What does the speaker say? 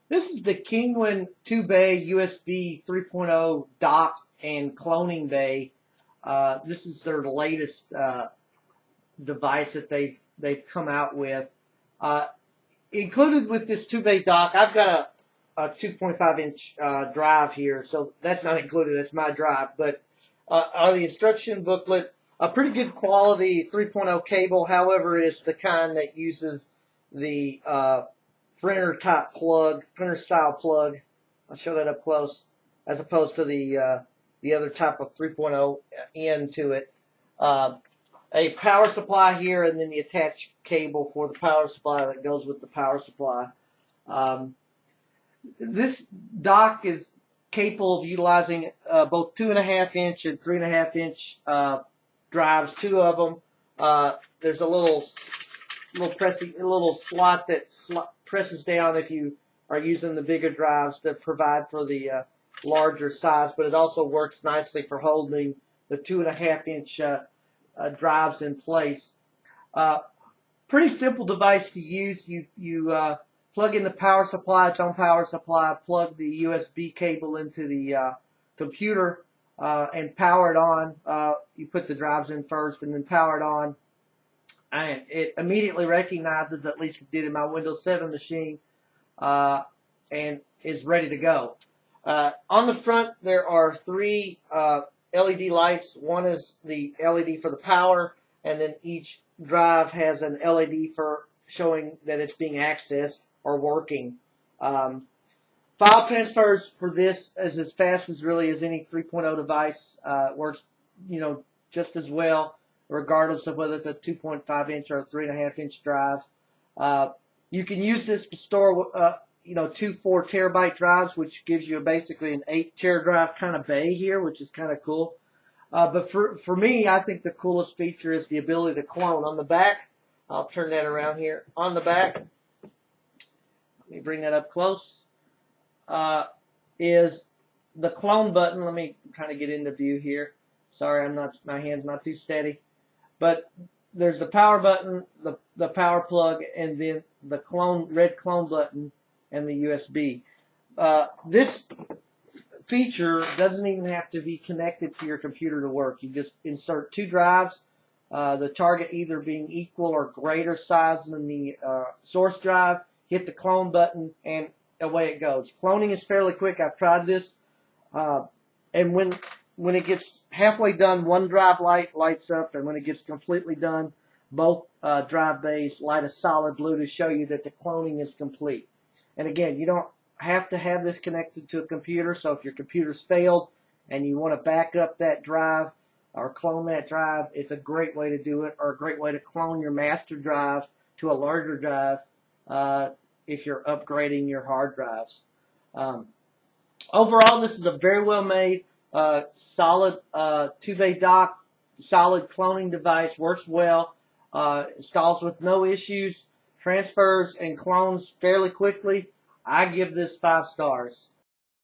This is the Kingwin 2-bay USB 3.0 dock and cloning bay. This is their latest device that they've come out with. Uh, Included with this 2-bay dock, I've got a 2.5-inch drive here, so that's not included. That's my drive. But on the instruction booklet, a pretty good quality 3.0 cable. However, it's the kind that uses the printer type plug, printer style plug. I'll show that up close, as opposed to the other type of 3.0 end to it. A power supply here, and then the attached cable for the power supply that goes with the power supply. This dock is capable of utilizing both 2.5-inch and 3.5-inch drives, two of them. There's a little slot that presses down if you are using the bigger drives to provide for the larger size, but it also works nicely for holding the 2.5-inch drives in place. Pretty simple device to use. You plug in the power supply, its own power supply, plug the USB cable into the computer, and power it on. You put the drives in first and then power it on. And it immediately recognizes, at least it did in my Windows 7 machine, and is ready to go. On the front, there are three LED lights. One is the LED for the power, and then each drive has an LED for showing that it's being accessed or working. File transfers for this is as fast as really as any 3.0 device. Works, just as well, regardless of whether it's a 2.5-inch or a 3.5-inch drive. You can use this to store, two 4 terabyte drives, which gives you basically an 8 tera drive kind of bay here, which is kind of cool. But for me, I think the coolest feature is the ability to clone. On the back, I'll turn that around here. On the back, let me bring that up close, is the clone button. Let me kind of get into view here. Sorry, my hand's not too steady. But there's the power button, the power plug, and then the red clone button and the USB. This feature doesn't even have to be connected to your computer to work. You just insert 2 drives, the target either being equal or greater size than the source drive, hit the clone button, and away it goes. Cloning is fairly quick. I've tried this, and when it gets halfway done, one drive lights up, and when it gets completely done, both drive bays light a solid blue to show you that the cloning is complete. And again, you don't have to have this connected to a computer, so if your computer's failed and you want to back up that drive or clone that drive, it's a great way to do it, or a great way to clone your master drive to a larger drive if you're upgrading your hard drives. Overall, this is a very well made, solid 2-bay dock, solid cloning device, works well, installs with no issues, transfers and clones fairly quickly. I give this 5 stars.